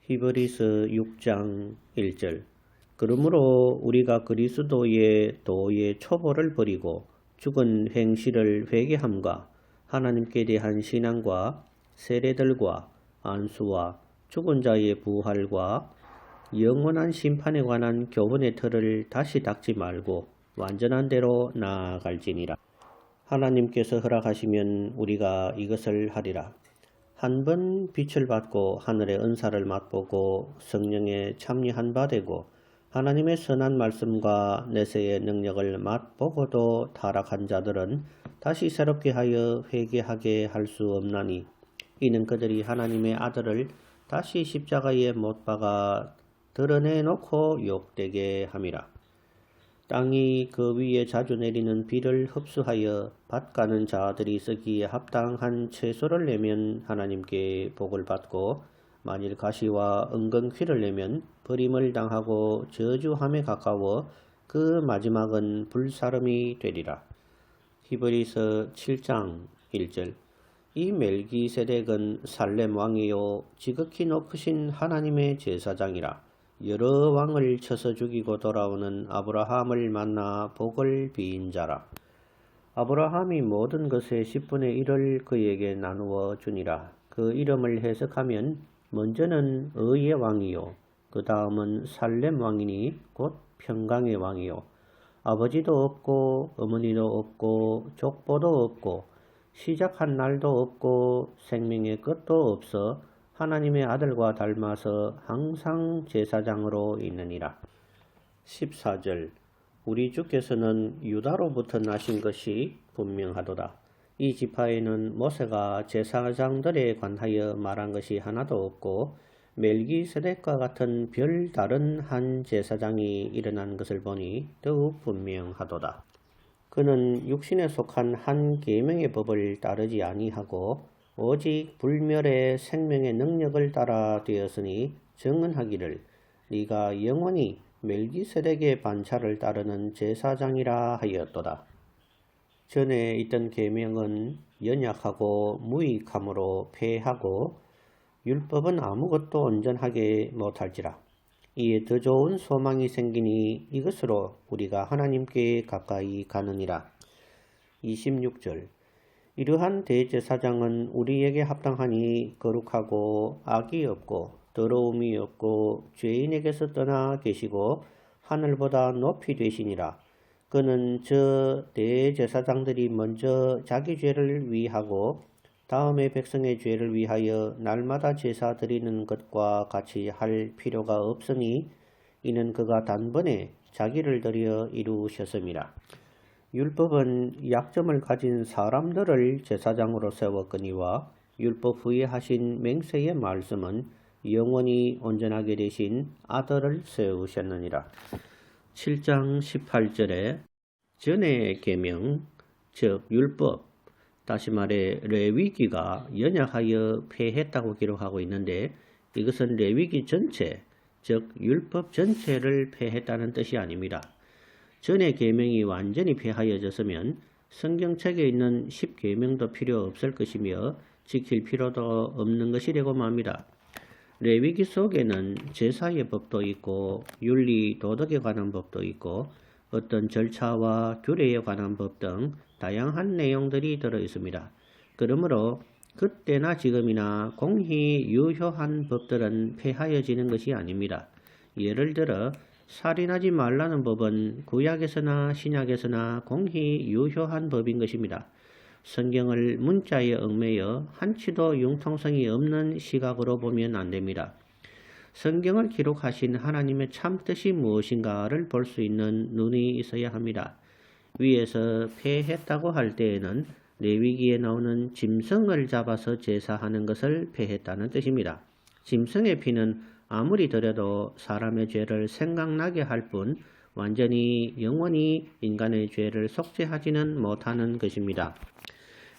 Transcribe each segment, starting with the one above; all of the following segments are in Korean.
히브리서 6장 1절. 그러므로 우리가 그리스도의 도의 초보를 버리고 죽은 행실을 회개함과 하나님께 대한 신앙과 세례들과 안수와 죽은 자의 부활과 영원한 심판에 관한 교훈의 틀을 다시 닦지 말고 완전한 대로 나아갈지니라. 하나님께서 허락하시면 우리가 이것을 하리라. 한 번 빛을 받고 하늘의 은사를 맛보고 성령에 참여한 바 되고 하나님의 선한 말씀과 내세의 능력을 맛보고도 타락한 자들은 다시 새롭게 하여 회개하게 할 수 없나니 이는 그들이 하나님의 아들을 다시 십자가에 못 박아 드러내놓고 욕되게 함이라. 땅이 그 위에 자주 내리는 비를 흡수하여 밭 가는 자들이 쓰기에 합당한 채소를 내면 하나님께 복을 받고 만일 가시와 은근퀴를 내면 버림을 당하고 저주함에 가까워 그 마지막은 불사름이 되리라. 히브리서 7장 1절. 이 멜기세덱은 살렘 왕이요 지극히 높으신 하나님의 제사장이라. 여러 왕을 쳐서 죽이고 돌아오는 아브라함을 만나 복을 비인 자라. 아브라함이 모든 것의 10분의 1을 그에게 나누어 주니라. 그 이름을 해석하면 먼저는 의의 왕이요 그 다음은 살렘 왕이니 곧 평강의 왕이요 아버지도 없고 어머니도 없고 족보도 없고 시작한 날도 없고 생명의 끝도 없어 하나님의 아들과 닮아서 항상 제사장으로 있느니라. 14절. 우리 주께서는 유다로부터 나신 것이 분명하도다. 이 지파에는 모세가 제사장들에 관하여 말한 것이 하나도 없고 멜기세덱과 같은 별 다른 한 제사장이 일어난 것을 보니 더욱 분명하도다. 그는 육신에 속한 한 계명의 법을 따르지 아니하고 오직 불멸의 생명의 능력을 따라 되었으니 정언하기를 네가 영원히 멜기세덱의 반차를 따르는 제사장이라 하였도다. 전에 있던 계명은 연약하고 무익함으로 폐하고 율법은 아무것도 온전하게 못할지라. 이에 더 좋은 소망이 생기니 이것으로 우리가 하나님께 가까이 가느니라. 26절. 이러한 대제사장은 우리에게 합당하니 거룩하고 악이 없고 더러움이 없고 죄인에게서 떠나 계시고 하늘보다 높이 되시니라. 그는 저 대제사장들이 먼저 자기 죄를 위하고 다음에 백성의 죄를 위하여 날마다 제사 드리는 것과 같이 할 필요가 없으니 이는 그가 단번에 자기를 드려 이루셨음이라. 율법은 약점을 가진 사람들을 제사장으로 세웠거니와 율법 후에 하신 맹세의 말씀은 영원히 온전하게 되신 아들을 세우셨느니라. 7장 18절에 전의 계명, 즉 율법, 다시 말해 레위기가 연약하여 폐했다고 기록하고 있는데 이것은 레위기 전체, 즉 율법 전체를 폐했다는 뜻이 아닙니다. 전의 계명이 완전히 폐하여졌으면 성경책에 있는 10계명도 필요 없을 것이며 지킬 필요도 없는 것이 되고 맙니다. 레위기 속에는 제사의 법도 있고 윤리, 도덕에 관한 법도 있고 어떤 절차와 규례에 관한 법 등 다양한 내용들이 들어 있습니다. 그러므로 그때나 지금이나 공히 유효한 법들은 폐하여지는 것이 아닙니다. 예를 들어 살인하지 말라는 법은 구약에서나 신약에서나 공히 유효한 법인 것입니다. 성경을 문자에 얽매여 한치도 융통성이 없는 시각으로 보면 안 됩니다. 성경을 기록하신 하나님의 참뜻이 무엇인가를 볼 수 있는 눈이 있어야 합니다. 위에서 폐했다고 할 때에는 레위기에 나오는 짐승을 잡아서 제사하는 것을 폐했다는 뜻입니다. 짐승의 피는 아무리 들여도 사람의 죄를 생각나게 할 뿐 완전히 영원히 인간의 죄를 속죄하지는 못하는 것입니다.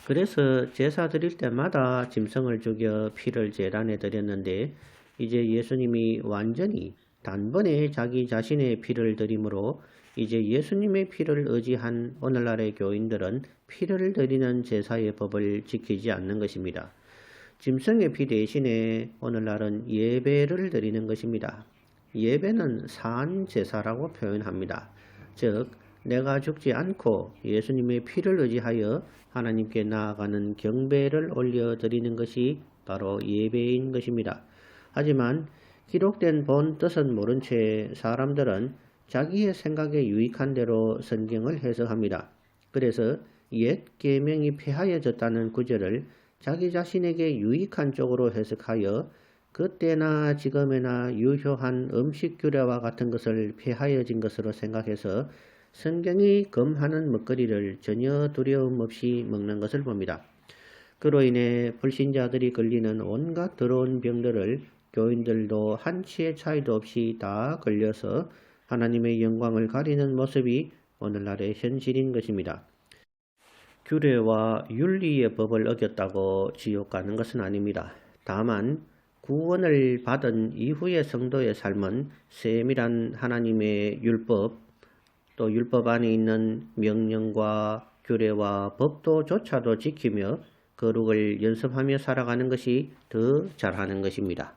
그래서 제사 드릴 때마다 짐승을 죽여 피를 제단에 드렸는데 이제 예수님이 완전히 단번에 자기 자신의 피를 드림으로 이제 예수님의 피를 의지한 오늘날의 교인들은 피를 드리는 제사의 법을 지키지 않는 것입니다. 짐승의 피 대신에 오늘날은 예배를 드리는 것입니다. 예배는 산 제사라고 표현합니다. 즉 내가 죽지 않고 예수님의 피를 의지하여 하나님께 나아가는 경배를 올려드리는 것이 바로 예배인 것입니다. 하지만 기록된 본 뜻은 모른 채 사람들은 자기의 생각에 유익한 대로 성경을 해석합니다. 그래서 옛 계명이 폐하여졌다는 구절을 자기 자신에게 유익한 쪽으로 해석하여 그때나 지금에나 유효한 음식 규례와 같은 것을 폐하여진 것으로 생각해서 성경이 금하는 먹거리를 전혀 두려움 없이 먹는 것을 봅니다. 그로 인해 불신자들이 걸리는 온갖 더러운 병들을 교인들도 한치의 차이도 없이 다 걸려서 하나님의 영광을 가리는 모습이 오늘날의 현실인 것입니다. 규례와 윤리의 법을 어겼다고 지옥 가는 것은 아닙니다. 다만 구원을 받은 이후의 성도의 삶은 세밀한 하나님의 율법, 또 율법 안에 있는 명령과 규례와 법도조차도 지키며 거룩을 연습하며 살아가는 것이 더 잘하는 것입니다.